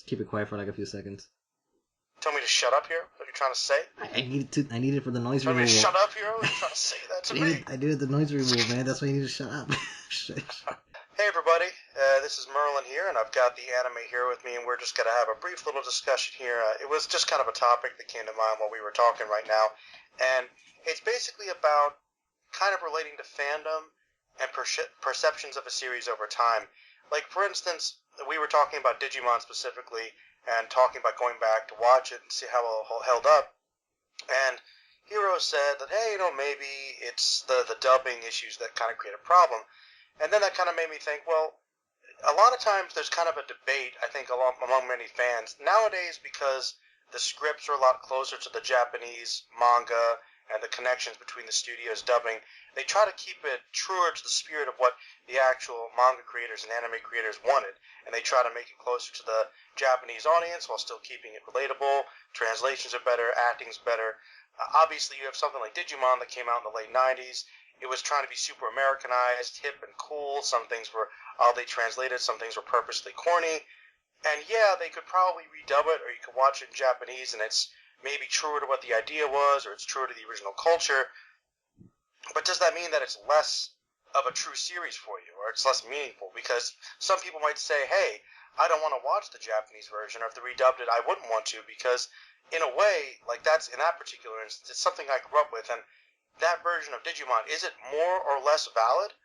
just keep it quiet for like a few seconds. Tell me to shut up, Hero? What are you trying to say? I need it for the noise Tell removal. me to shut up, Hero? Are you trying to say that to me? I needed the noise removal, man. That's why you need to shut up. Hey everybody, this is Merlin here, and I've got the anime here with me, and we're just going to have a brief little discussion here. It was just kind of a topic that came to mind while we were talking right now, and it's basically about kind of relating to fandom and perceptions of a series over time. Like, for instance, we were talking about Digimon specifically, and talking about going back to watch it and see how it held up, and Hero said that, hey, maybe it's the dubbing issues that kind of create a problem. And then that kind of made me think, well, a lot of times there's kind of a debate, I think, among many fans nowadays, because the scripts are a lot closer to the Japanese manga and the connections between the studios dubbing. They try to keep it truer to the spirit of what the actual manga creators and anime creators wanted, and they try to make it closer to the Japanese audience while still keeping it relatable. Translations are better, acting's better. Obviously, you have something like Digimon that came out in the late 90s. It was trying to be super Americanized, hip and cool. Some things were oddly translated. Some things were purposely corny. And yeah, they could probably redub it, or you could watch it in Japanese, and it's maybe truer to what the idea was, or it's truer to the original culture. But does that mean that it's less of a true series for you, or it's less meaningful? Because some people might say, hey, I don't want to watch the Japanese version, or if they redubbed it, I wouldn't want to, because in a way, like that's in that particular instance, it's something I grew up with, and that version of Digimon, is it more or less valid,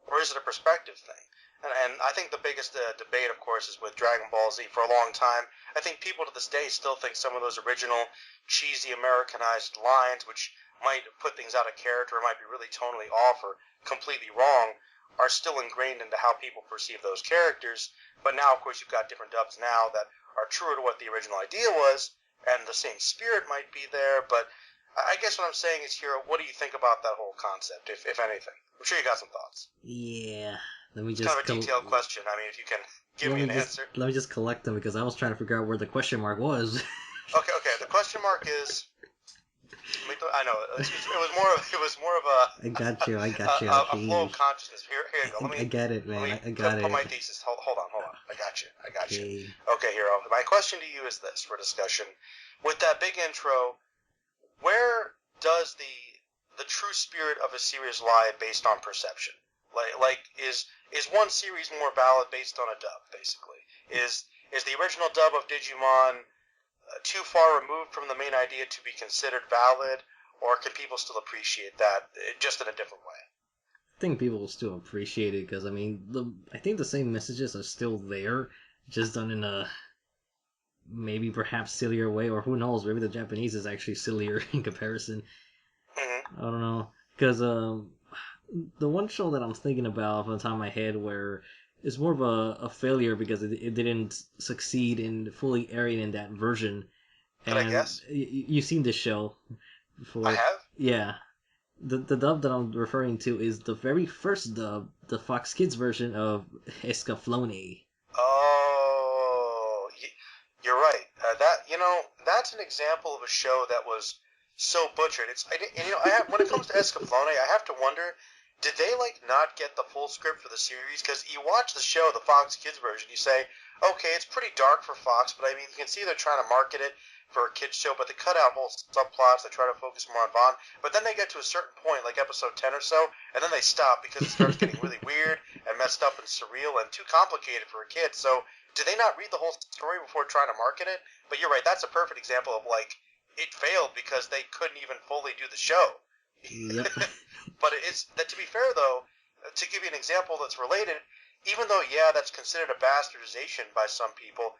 or is it a perspective thing? And I think the biggest debate, of course, is with Dragon Ball Z. For a long time, I think people to this day still think some of those original cheesy Americanized lines, which might put things out of character, or might be really tonally off or completely wrong, are still ingrained into how people perceive those characters. But now, of course, you've got different dubs now that are truer to what the original idea was, and the same spirit might be there, but I guess what I'm saying is, Hero, what do you think about that whole concept, if anything? I'm sure you got some thoughts. Yeah, let me It's just... kind of a detailed question. I mean, if you can give me an answer. Let me just collect them, because I was trying to figure out where the question mark was. Okay. The question mark is... I know. It was more of a... I got you. A flow of consciousness. Here you go. I get it, man. I got it. Put my thesis. Hold on. I got you. Okay. Okay, Hero. My question to you is this, for discussion. With that big intro, where does the true spirit of a series lie based on perception? Like is one series more valid based on a dub? Basically, is the original dub of Digimon too far removed from the main idea to be considered valid, or can people still appreciate that just in a different way? I think people will still appreciate it, because I think the same messages are still there, just done in a maybe perhaps sillier way, or who knows, maybe the Japanese is actually sillier in comparison. Mm-hmm. I don't know, because the one show that I'm thinking about from the top of my head where it's more of a failure because it didn't succeed in fully airing in that version. Could I guess? You've seen this show before. I have? Yeah. The dub that I'm referring to is the very first dub, the Fox Kids version of Escaflowne. Oh, you're right. That's an example of a show that was so butchered. When it comes to Escaflowne, I have to wonder, did they not get the full script for the series? Because you watch the show, the Fox Kids version, you say, okay, it's pretty dark for Fox, but I mean, you can see they're trying to market it for a kids show, but they cut out whole subplots. They try to focus more on Bond, but then they get to a certain point, like episode 10 or so, and then they stop because it starts getting really weird and messed up and surreal and too complicated for a kid. So did they not read the whole story before trying to market it? But you're right, that's a perfect example of it failed because they couldn't even fully do the show. Yep. But to be fair though, to give you an example that's related, even though that's considered a bastardization by some people,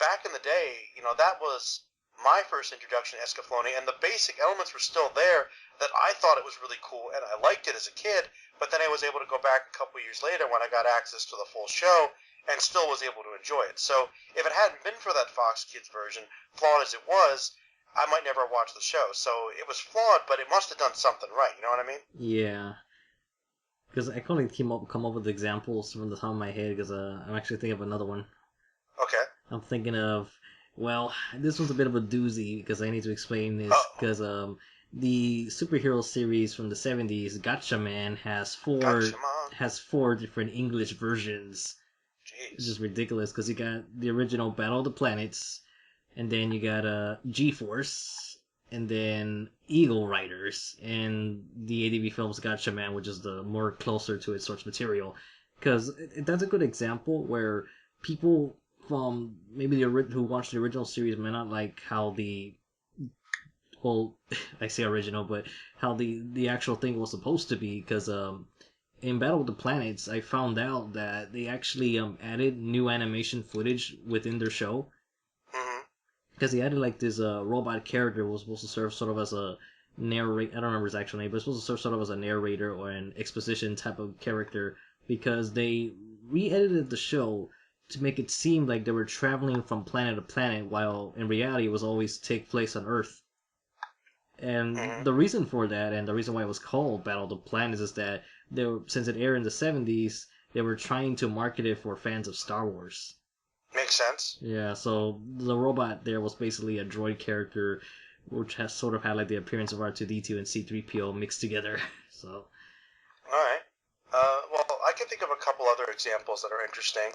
back in the day, that was my first introduction to Escaflowne, and the basic elements were still there that I thought it was really cool, and I liked it as a kid, but then I was able to go back a couple years later when I got access to the full show, and still was able to enjoy it. So if it hadn't been for that Fox Kids version, flawed as it was, I might never watch the show. So it was flawed, but it must have done something right, you know what I mean? Yeah. Because I couldn't come up with examples from the top of my head, because I'm actually thinking of another one. Okay. I'm thinking of, well, this one's a bit of a doozy, because I need to explain this, because the superhero series from the 70s, Gatchaman, has four different English versions. It's Jeez. just ridiculous because you got the original Battle of the Planets, and then you got G-Force, and then Eagle Riders, and the ADV Films Gatchaman, which is the more closer to its source material. Because that's a good example where people from maybe who watched the original series may not like how the well, I say original, but how the actual thing was supposed to be. Because in Battle of the Planets, I found out that they actually added new animation footage within their show. Mm-hmm. Because they added like this robot character who was supposed to serve sort of as a narrate. I don't remember his actual name, but it's supposed to serve sort of as a narrator or an exposition type of character. Because they re-edited the show to make it seem like they were traveling from planet to planet, while in reality it was always take place on Earth. And Mm-hmm. the reason for that, and the reason why it was called Battle of the Planets, is that they were, since it aired in the 70s, they were trying to market it for fans of Star Wars. Makes sense. Yeah, so the robot there was basically a droid character, which has sort of had like the appearance of R2D2 and C3PO mixed together. So All right. Well, I can think of a couple other examples that are interesting.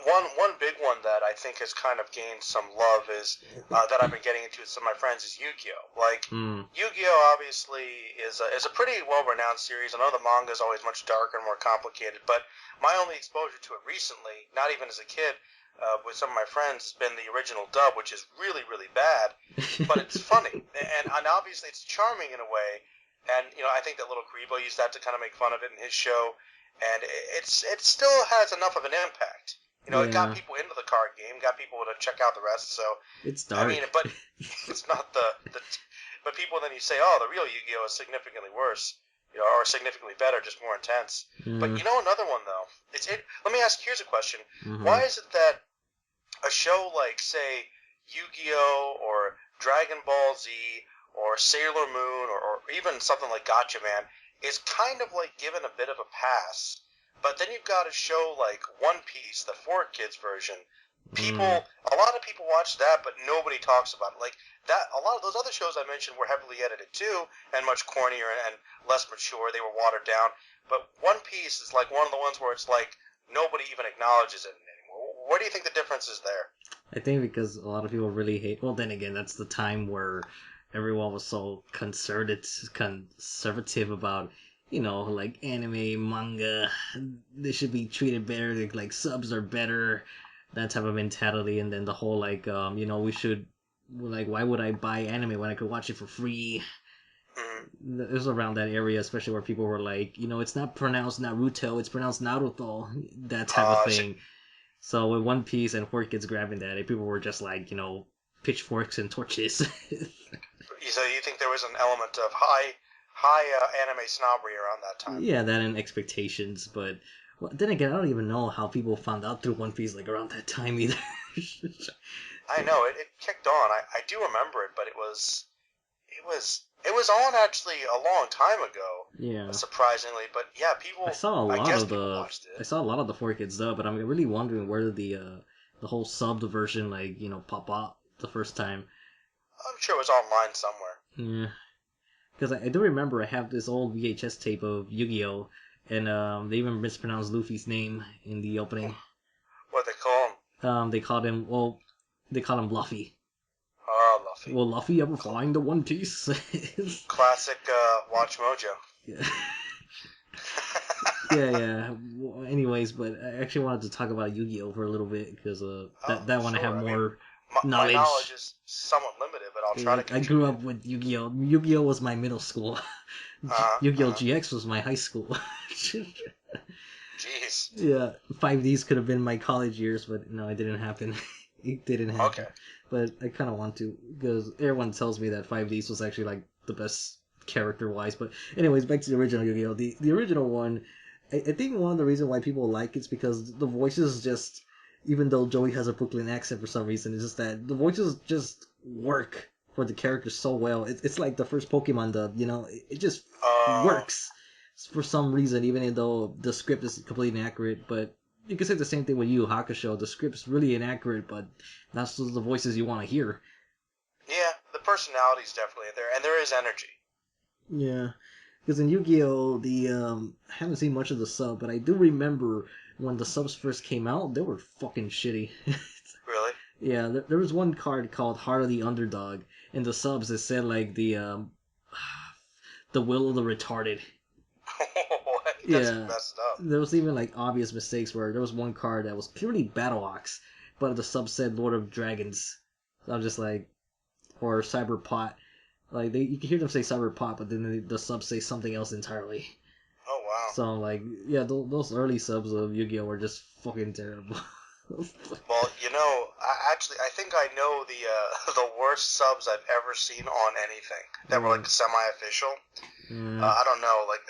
One big one that I think has kind of gained some love is that I've been getting into with some of my friends is Yu-Gi-Oh. Like mm, Yu-Gi-Oh obviously is a pretty well-renowned series. I know the manga is always much darker and more complicated, but my only exposure to it recently, not even as a kid, with some of my friends, has been the original dub, which is really really bad, but it's funny and obviously it's charming in a way. And I think that little Karibo used that to kind of make fun of it in his show, and it still has enough of an impact. It got yeah, people into the card game, got people to check out the rest. So it's I mean, dark. but it's not the but people then you say, oh, the real Yu-Gi-Oh is significantly worse, or significantly better, just more intense. But Yeah, another one though, let me ask. Here's a question: mm-hmm. why is it that a show like, say, Yu-Gi-Oh or Dragon Ball Z or Sailor Moon or even something like Gatchaman is kind of like given a bit of a pass. But then you've got a show like One Piece, the 4Kids version. Mm. A lot of people watch that, but nobody talks about it. Like that, a lot of those other shows I mentioned were heavily edited too, and much cornier and less mature. They were watered down. But One Piece is like one of the ones where it's like nobody even acknowledges it anymore. What do you think the difference is there? I think because a lot of people really hate. Well, then again, that's the time where everyone was so conservative about, like anime, manga. They should be treated better. Like subs are better. That type of mentality, and then the whole like, we should like, why would I buy anime when I could watch it for free? Mm-hmm. It was around that area, especially where people were like, it's not pronounced Naruto, it's pronounced Naruto, that type of So thing. So with One Piece and 4Kids grabbing that, people were just like, pitchforks and torches. So you think there was an element of anime snobbery around that time? Yeah, that and expectations, but well, then again, I don't even know how people found out through One Piece like around that time either. I know it kicked on. I do remember it, but it was on actually a long time ago, Yeah, surprisingly. But yeah, I saw a I lot guess of people the watched it. I saw a lot of the 4Kids dub, but I'm really wondering where the whole subbed version like pop up the first time. I'm sure it was online somewhere. Yeah, because I do remember I have this old VHS tape of Yu-Gi-Oh, and they even mispronounced Luffy's name in the opening. What they call him? They call him Luffy. Oh, Luffy. Will Luffy ever find the One Piece? Classic Watch Mojo. Yeah. Yeah. Well, anyways, but I actually wanted to talk about Yu-Gi-Oh for a little bit because Oh, that one I have sure. I mean, more my knowledge knowledge. is somewhat limited, but I'll try to Like I grew contribute. up with Yu-Gi-Oh. Yu-Gi-Oh was my middle school. Yu-Gi-Oh Uh-huh. GX was my high school. Jeez. Yeah, 5Ds could have been my college years, but no, it didn't happen. It didn't happen. Okay. But I kind of want to because everyone tells me that 5Ds was actually like the best character wise. But anyways, back to the original Yu-Gi-Oh. The original one, I think one of the reasons why people like it's because the voices just, even though Joey has a Brooklyn accent for some reason, it's just that the voices just work for the characters so well. It's like the first Pokemon dub, it just Uh, works for some reason, even though the script is completely inaccurate. But you can say the same thing with Yu Yu Hakusho. The script's really inaccurate, but that's the voices you want to hear. yeah, the personality's definitely there, and there is energy. Yeah, because in Yu-Gi-Oh, I haven't seen much of the sub, but I do remember when the subs first came out, they were fucking shitty. Really? Yeah, there was one card called Heart of the Underdog. In the subs, it said like the will of the retarded. That's Yeah, messed up. there was even like obvious mistakes where there was one card that was clearly Battle Ox, but the sub said Lord of Dragons. So I'm just like, or Cyberpot. Like you can hear them say Cyberpot, but then the subs say something else entirely. Oh wow. So I'm like, yeah, those early subs of Yu-Gi-Oh were just fucking terrible. Well, I think I know the the worst subs I've ever seen on anything that were like semi-official. I don't know, like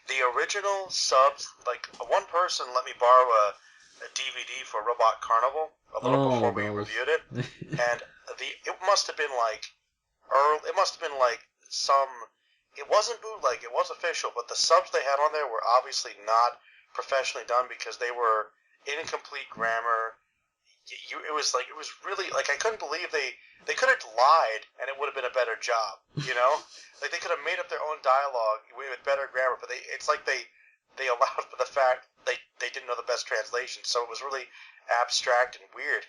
the original subs. Like one person let me borrow a DVD for Robot Carnival a little before we reviewed it, and it must have been like it must have been like some. It wasn't bootleg. It was official, but the subs they had on there were obviously not professionally done because they were incomplete grammar. It was really like I couldn't believe they could have lied and it would have been a better job. Like they could have made up their own dialogue with better grammar, but it's like they allowed for the fact they didn't know the best translation, so it was really abstract and weird.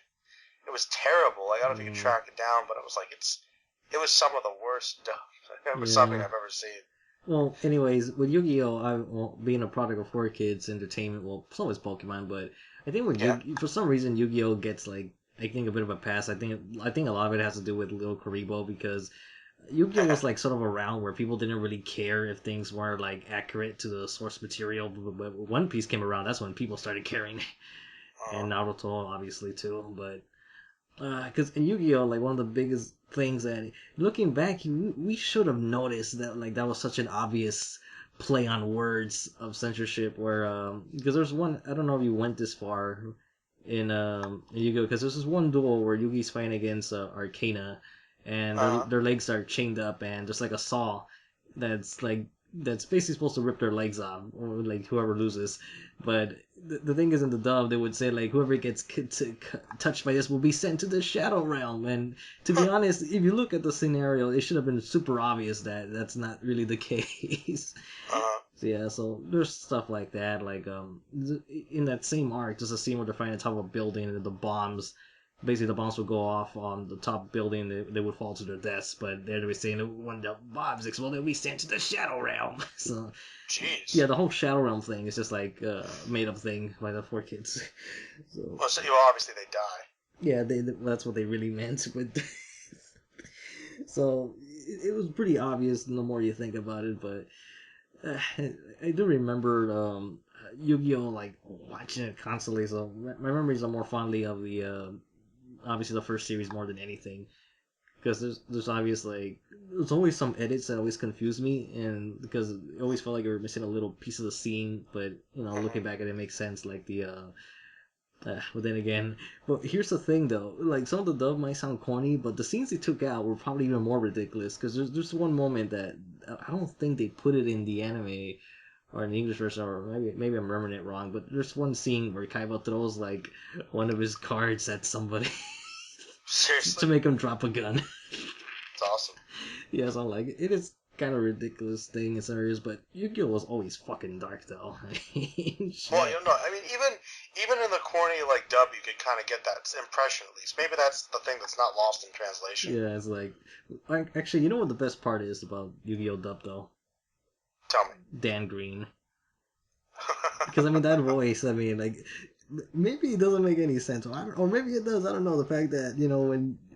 It was terrible. Like, I don't know if you can track it down, but it was like it was some of the worst stuff. It was something I've ever seen. Well, anyways, with Yu-Gi-Oh, being a product of 4Kids Entertainment, well, so is Pokemon, but I think for some reason Yu-Gi-Oh gets like I think a bit of a pass. I think a lot of it has to do with Lil Karibo because Yu-Gi-Oh was like sort of around where people didn't really care if things were like accurate to the source material. But when One Piece came around, that's when people started caring, and Naruto obviously too. But because in Yu-Gi-Oh, like one of the biggest things that looking back, we should have noticed that like that was such an obvious play on words of censorship. Where because there's one, I don't know if you went this far in Yu-Gi-Oh, because there's this one duel where Yugi's fighting against Arcana, and their legs are chained up, and there's like a saw that's basically supposed to rip their legs off, or like whoever loses. But the thing is, in the dub, they would say like whoever gets touched by this will be sent to the Shadow Realm. And to be honest, if you look at the scenario, it should have been super obvious that that's not really the case. So yeah, so there's stuff like that. Like in that same arc, there's a scene where they're fighting on top of a building, and the bombs. Basically, the bombs would go off on the top building. They would fall to their deaths, but they're saying that when the bombs explode, they'll be sent to the Shadow Realm. So, jeez. Yeah, the whole Shadow Realm thing is just like made up thing by the 4Kids. So, obviously they die. Yeah, that's what they really meant. But so it was pretty obvious the more you think about it. But I do remember Yu-Gi-Oh, like watching it constantly. So my memories are more fondly of the obviously the first series more than anything, because there's obviously there's always some edits that always confuse me, and because it always felt like you were missing a little piece of the scene, but looking back at it makes sense, like the but then again, but here's the thing though, like some of the dub might sound corny, but the scenes they took out were probably even more ridiculous, because there's one moment that I don't think they put it in the anime or in the English version, or maybe I'm remembering it wrong, but there's one scene where Kaiba throws like one of his cards at somebody. Seriously? To make him drop a gun. It's awesome. Yeah, so like it is kind of ridiculous thing in some areas, but Yu-Gi-Oh was always fucking dark though. Well, I mean, even in the corny like dub, you could kind of get that impression at least. Maybe that's the thing that's not lost in translation. Yeah, it's like actually, you know what the best part is about Yu-Gi-Oh dub though? Tell me. Dan Green. Because I mean that voice, I mean like maybe it doesn't make any sense, or maybe it does. I don't know. The fact that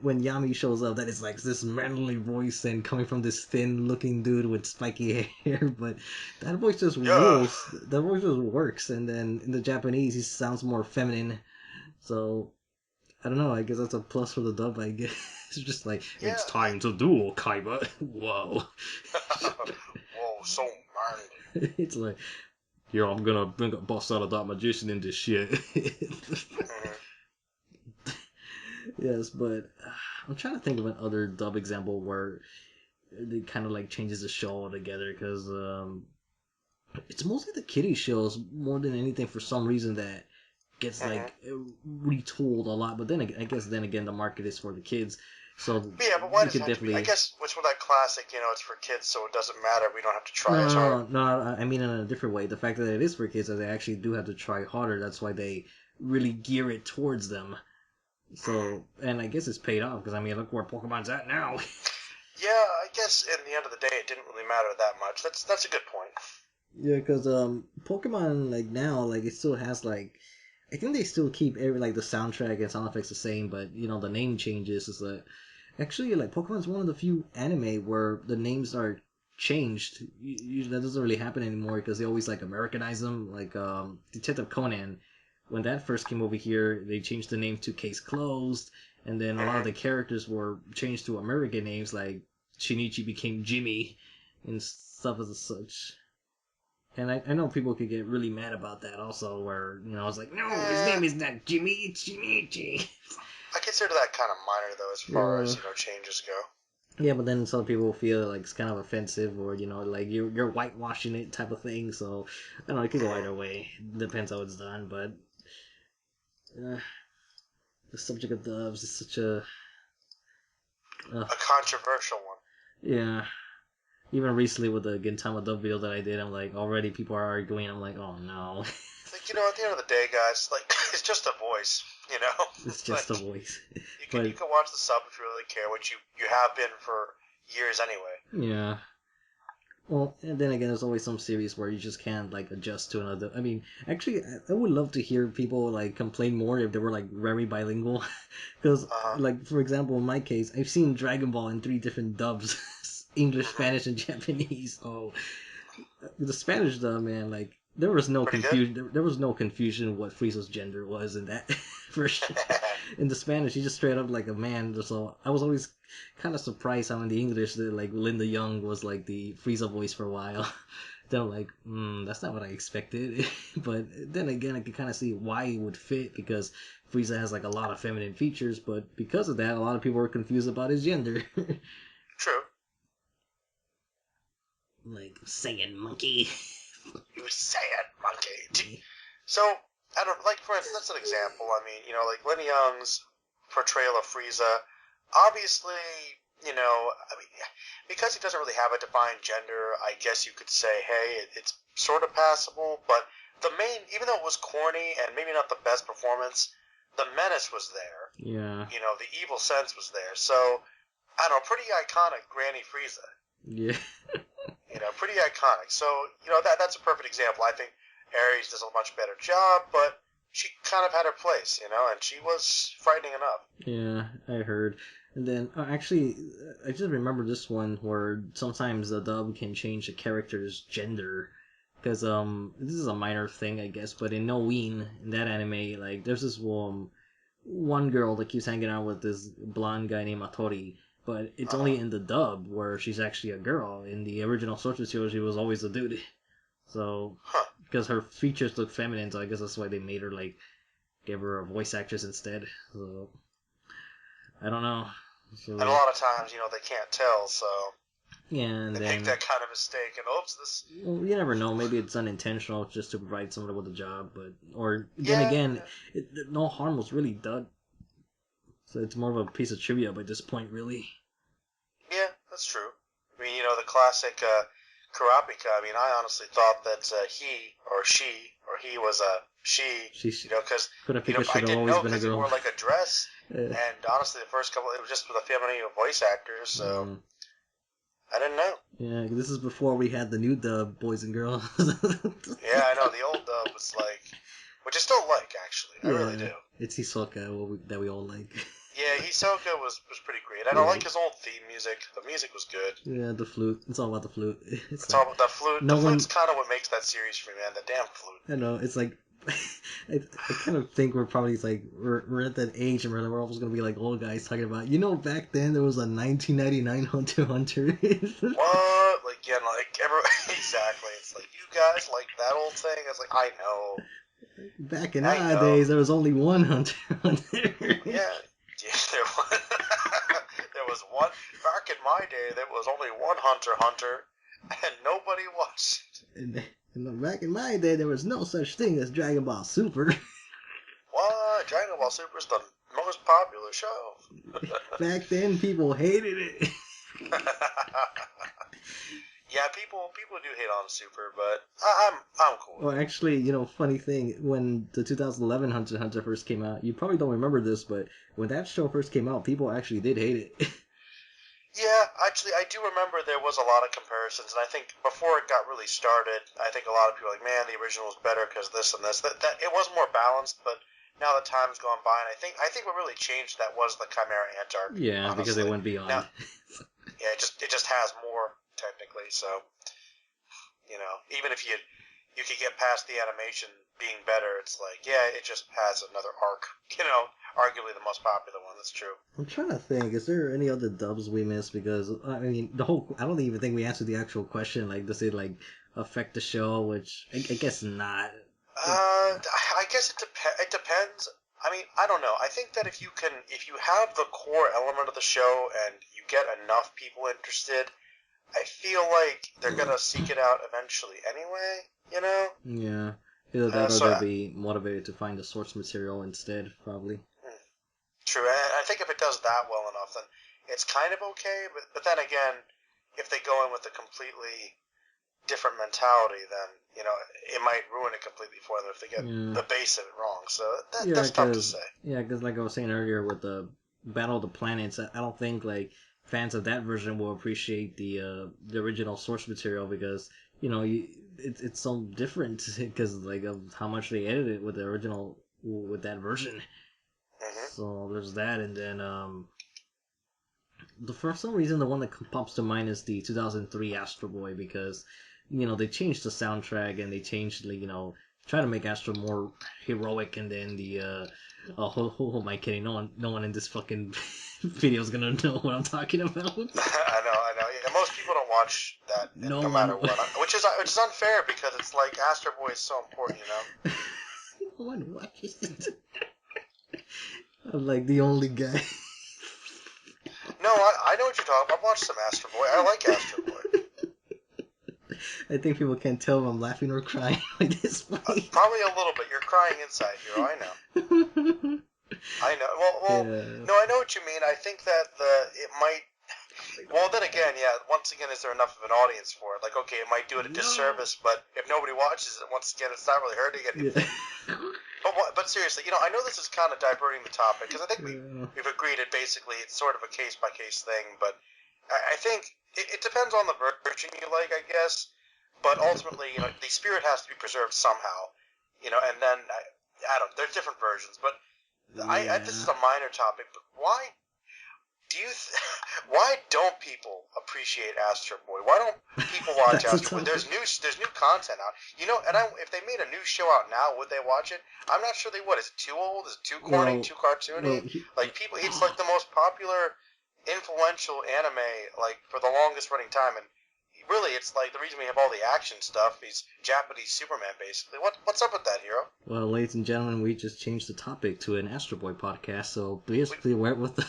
when Yami shows up, that it's like this manly voice and coming from this thin-looking dude with spiky hair, but that voice just rules. That voice just works, and then in the Japanese, he sounds more feminine. So I don't know. I guess that's a plus for the dub. I guess it's just like it's time to duel, Kaiba. Whoa. Whoa, so manly. It's like. Yeah, I'm gonna bust out a Dark Magician in this shit. Yes, but I'm trying to think of another dub example where it kind of like changes the show altogether, because it's mostly the kiddie shows more than anything for some reason that gets like retooled a lot. But then I guess then again the market is for the kids. So Yeah, but why you does it could have to be? I definitely. guess it's with that classic, it's for kids, so it doesn't matter. We don't have to try No, as hard. no, no, no. I mean in a different way. The fact that it is for kids, that they actually do have to try harder. That's why they really gear it towards them. So, and I guess it's paid off because I mean, look where Pokemon's at now. Yeah, I guess in the end of the day, it didn't really matter that much. That's a good point. Yeah, because Pokemon like now like it still has like I think they still keep every like the soundtrack and sound effects the same, but the name changes. Is like actually like Pokemon's one of the few anime where the names are changed. That doesn't really happen anymore because they always like Americanize them. Like Detective Conan, when that first came over here, they changed the name to Case Closed, and then a lot of the characters were changed to American names. Like Shinichi became Jimmy, and stuff as such. And I know people could get really mad about that also, where, it's like, no, his Eh, name is not Jimmy, it's Shinichi. I consider that kind of minor though, as far Yeah. as changes go. Yeah, but then some people feel like it's kind of offensive, or, like you're whitewashing it type of thing, so, I don't know, it could go either way. Depends how it's done, but uh, the subject of dubs is such a... A controversial one. yeah. Even recently with the Gintama dub video that I did, I'm like, already people are arguing, I'm like, oh no. Like, at the end of the day, guys, like, it's just a voice, It's just like, a voice. you can watch the sub if you really care, which you have been for years anyway. Yeah. Well, and then again, there's always some series where you just can't like adjust to another. I mean, actually, I would love to hear people like complain more if they were like very bilingual, because Uh-huh. like for example, in my case, I've seen Dragon Ball in 3 different dubs: English, Mm-hmm. Spanish, and Japanese. Oh, the Spanish dub, man, like there was no Pretty good. confusion. There was no confusion what Frieza's gender was in that version. In the Spanish, he just straight up like a man. So I was always kind of surprised how in the English that like Linda Young was like the Frieza voice for a while. Then I'm like, that's not what I expected. But then again, I could kind of see why it would fit because Frieza has like a lot of feminine features. But because of that, a lot of people were confused about his gender. True. Like Saiyan monkey. You sad monkey. So, I don't, like, for instance, that's an example. I mean, like, Lenny Young's portrayal of Frieza, obviously, I mean, because he doesn't really have a defined gender, I guess you could say, hey, it's sort of passable, but even though it was corny and maybe not the best performance, the menace was there. Yeah. The evil sense was there. So, I don't know, pretty iconic Granny Frieza. Yeah. Pretty iconic. So, that's a perfect example. I think Ares does a much better job, but she kind of had her place, and she was frightening enough. Yeah, I heard. And then, actually, I just remember this one where sometimes the dub can change a character's gender. Because, this is a minor thing, I guess, but in Noein, in that anime, like, there's this one girl that keeps hanging out with this blonde guy named Atori, but it's Uh-huh. only in the dub where she's actually a girl. In the original source material, she was always a dude. So, Huh. because her features look feminine, so I guess that's why they made her, like, give her a voice actress instead. So, I don't know. And a So lot of times, they can't tell, so yeah, and they make then that kind of mistake, and oops, this. well, you never know. Maybe it's unintentional, just to provide someone with a job. But or then Yeah, again, no harm was really done. So it's more of a piece of trivia by this point, really. yeah, that's true. I mean, the classic Kurapika, I mean, I honestly thought that he was a she, She's because, Kurapika I should have didn't always know been a because he girl. wore like a dress, Uh, and honestly, the first couple, it was just with a feminine voice actor, so mm, I didn't know. yeah, this is before we had the new dub, boys and girls. Yeah, I know, the old dub was like, which I still like, actually, I really Yeah, do. it's Hisoka that we all like. Yeah, Hisoka was pretty great, and I Yeah, like his old theme music. The music was good. yeah, the flute. It's all about the flute. It's It's like all the flute. The no flute's one. kind of what makes that series for me, man. The damn flute. I know it's like I kind of think we're probably like we're at that age and we're almost gonna be like old guys talking about back then there was a 1999 Hunter x Hunter. What? Like, yeah, like exactly. It's like, you guys like that old thing. It's like, I know, Back in I our know. days there was only one Hunter x Hunter. Yeah, yeah. There was one back in my day. There was only one Hunter x Hunter, and nobody watched it. And back in my day there was no such thing as Dragon Ball Super. What? Dragon Ball Super is the most popular show. Back then, people hated it. Yeah, people do hate on Super, but I'm cool. Well, actually, funny thing, when the 2011 Hunter x Hunter first came out, you probably don't remember this, but when that show first came out, people actually did hate it. Yeah, actually, I do remember there was a lot of comparisons, and I think before it got really started, I think a lot of people were like, man, the original was better because this and this. That it was more balanced, but now that time's gone by, and I think what really changed that was the Chimera Ant arc. Yeah, honestly. because they went beyond. Now, yeah, it just has more technically. So, even if you could get past the animation being better, it's like, yeah, it just has another arc. Arguably the most popular one. That's true. I'm trying to think, is there any other dubs we missed? Because, I mean, I don't even think we answered the actual question, like, does it, like, affect the show, which I guess not. I guess it depends. I mean, I don't know. I think that if you have the core element of the show and you get enough people interested, I feel like they're gonna seek it out eventually anyway. Yeah. Either that or they'll be motivated to find the source material instead, probably. True, and I think if it does that well enough, then it's kind of okay. But then again, if they go in with a completely different mentality, then it might ruin it completely for them if they get the base of it wrong. So that's tough to say. Yeah, because like I was saying earlier with the Battle of the Planets, I don't think like fans of that version will appreciate the original source material because it's so different because like of how much they edited with the original with that version. Mm-hmm. So there's that, and then for some reason the one that pops to mind is the 2003 Astro Boy because they changed the soundtrack and they changed try to make Astro more heroic, and then the who am I kidding? No one in this fucking video is gonna know what I'm talking about. I know. Yeah, most people don't watch that no matter what, which is unfair because it's like Astro Boy is so important, No one watches it. I'm like the only guy. No, I know what you're talking about. I've watched some Astro Boy. I like Astro Boy. I think people can't tell if I'm laughing or crying at this point. Probably a little bit. You're crying inside, Hero. I know. I know. Well, yeah. No, I know what you mean. I think that it might. Well, then again, yeah. Once again, is there enough of an audience for it? Like, okay, it might do it a disservice, but if nobody watches it, once again, it's not really hurting anything. Yeah. But seriously, I know this is kind of diverting the topic because I think we've agreed it basically it's sort of a case by case thing. But I think it depends on the version you like, I guess. But ultimately, the spirit has to be preserved somehow. And then I don't. There's different versions, but this is a minor topic. But why why don't people appreciate Astro Boy? Why don't people watch Astro Boy? There's new content out. And if they made a new show out now, would they watch it? I'm not sure they would. Is it too old? Is it too corny? Too cartoony? People, it's like the most popular, influential anime for the longest running time, and really, it's like the reason we have all the action stuff. He's Japanese Superman, basically. What's up with that, Hero? Well, ladies and gentlemen, we just changed the topic to an Astro Boy podcast, so basically we're with us.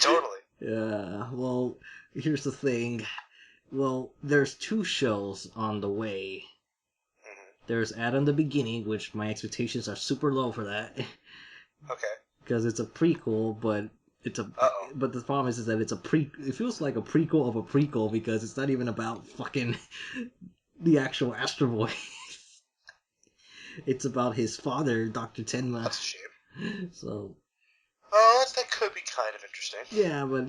Totally. Yeah, well, here's the thing. Well, there's two shows on the way. Mm-hmm. There's Adam the Beginning, which my expectations are super low for that. Okay. Because it's a prequel, but but the problem is that it feels like a prequel of a prequel because it's not even about fucking the actual Astro Boy. It's about his father, Dr. Tenma. That's a shame. So. Oh, that could be kind of interesting. Yeah, but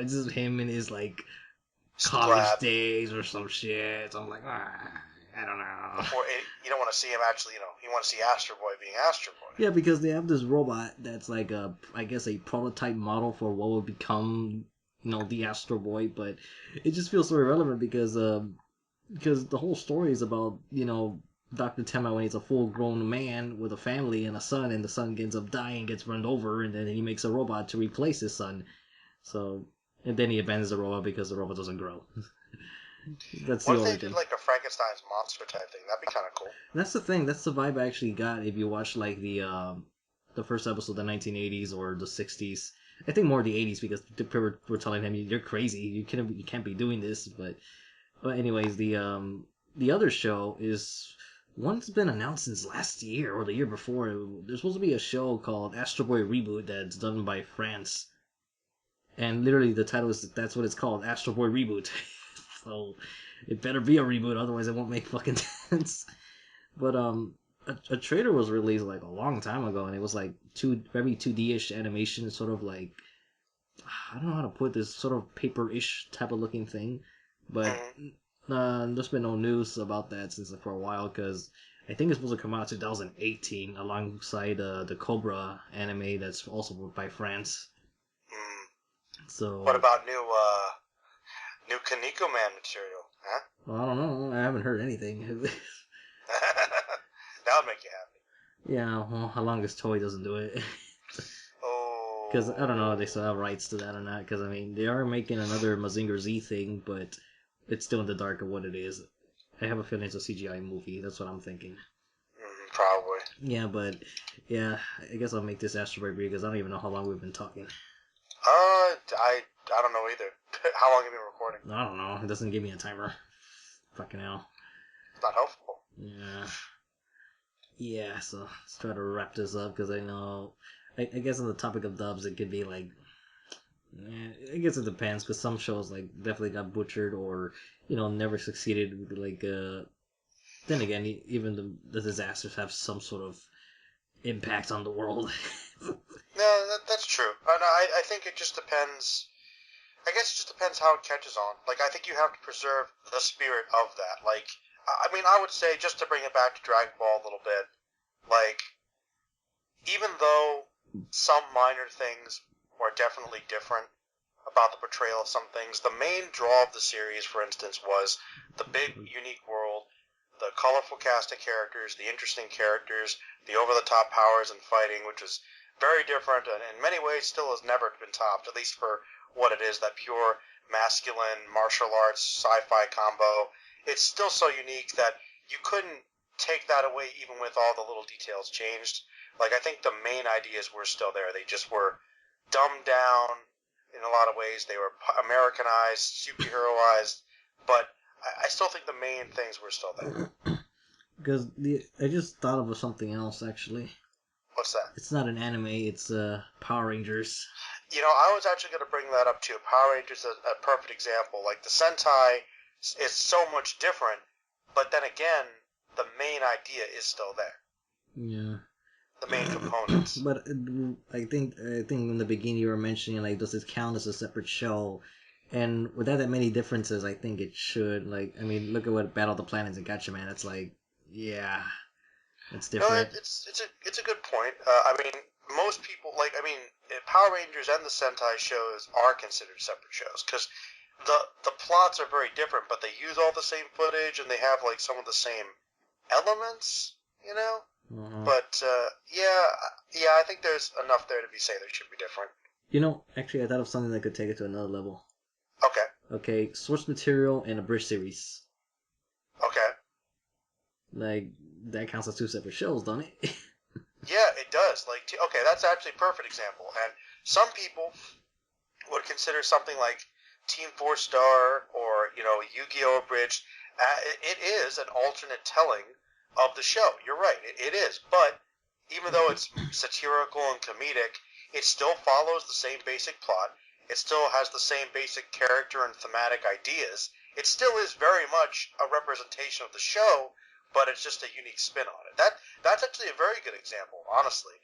it's just him in his college days or some shit. So I'm like, I don't know. You don't want to see him actually, you want to see Astro Boy being Astro Boy. Yeah, because they have this robot that's like I guess a prototype model for what would become, the Astro Boy, but it just feels so irrelevant because the whole story is about, Dr. Tenma when he's a full-grown man with a family and a son, and the son ends up dying, gets run over, and then he makes a robot to replace his son. So, and then he abandons the robot because the robot doesn't grow. That's what if they did like a Frankenstein's monster type thing? That'd be kind of cool. That's the thing. That's the vibe I actually got if you watch the first episode of the 1980s or the 60s. I think more the 80s because people were telling him you're crazy. You can't be doing this. But anyways, the other show is One's been announced since last year or the year before. There's supposed to be a show called Astro Boy Reboot that's done by France. And literally the title is, that's what it's called, Astro Boy Reboot. So it better be a reboot, otherwise it won't make fucking sense. But a trailer was released like a long time ago, and it was like very 2D-ish animation, sort of like, I don't know how to put this, sort of paper-ish type of looking thing. But there's been no news about that since for a while, because I think it's supposed to come out in 2018 alongside the Cobra anime that's also by France. So What about new Kaneko Man material? Huh? well, I don't know. I haven't heard anything. That would make you happy. Yeah, well, how long as Toei doesn't do it? Oh. Because I don't know if they still have rights to that or not. Because I mean, they are making another Mazinger Z thing, but it's still in the dark of what it is. I have a feeling it's a CGI movie. That's what I'm thinking. Probably. Yeah, but yeah, I guess I'll make this Astro Boy because I don't even know how long we've been talking. I don't know either. How long have you been recording? I don't know. It doesn't give me a timer. Fucking hell. It's not helpful. Yeah. Yeah, so let's try to wrap this up because I know. I guess on the topic of dubs, it could be like. I guess it depends because some shows like definitely got butchered or never succeeded. Like then again, even the disasters have some sort of impact on the world. No, that's true. No, I think it just depends. I guess it just depends how it catches on. Like, I think you have to preserve the spirit of that. Like, I mean, I would say, just to bring it back to Dragon Ball a little bit, like, even though some minor things were definitely different about the portrayal of some things, the main draw of the series, for instance, was the big, unique world, the colorful cast of characters, the interesting characters, the over-the-top powers and fighting, which was very different and in many ways still has never been topped, at least for what it is, that pure masculine martial arts sci-fi combo. It's still so unique that you couldn't take that away even with all the little details changed. Like, I think the main ideas were still there. They just were dumbed down in a lot of ways. They were Americanized, superheroized, but I still think the main things were still there. Because I just thought of something else actually. What's that? It's not an anime. It's Power Rangers. I was actually going to bring that up too. Power Rangers is a perfect example. Like, the Sentai is so much different, but then again, the main idea is still there. Yeah. The main components. But I think in the beginning you were mentioning, like, does it count as a separate show? And without that many differences, I think it should. Like, I mean, look at what Battle of the Planets and Gatchaman. It's like, yeah, it's different. No, it's a good point. I mean, most people Power Rangers and the Sentai shows are considered separate shows because the plots are very different, but they use all the same footage and they have like some of the same elements, But yeah, I think there's enough there to be say they should be different. Actually, I thought of something that could take it to another level. Okay. Okay, source material and Abridged series. Okay. Like, that counts as two separate shows, don't it? Yeah, it does. Like, okay, that's actually a perfect example. And some people would consider something like Team 4 Star or, Yu-Gi-Oh! Abridged, it is an alternate telling of the show. You're right, it is. But even though it's satirical and comedic, it still follows the same basic plot. It still has the same basic character and thematic ideas. It still is very much a representation of the show, but it's just a unique spin on it. That's actually a very good example, honestly.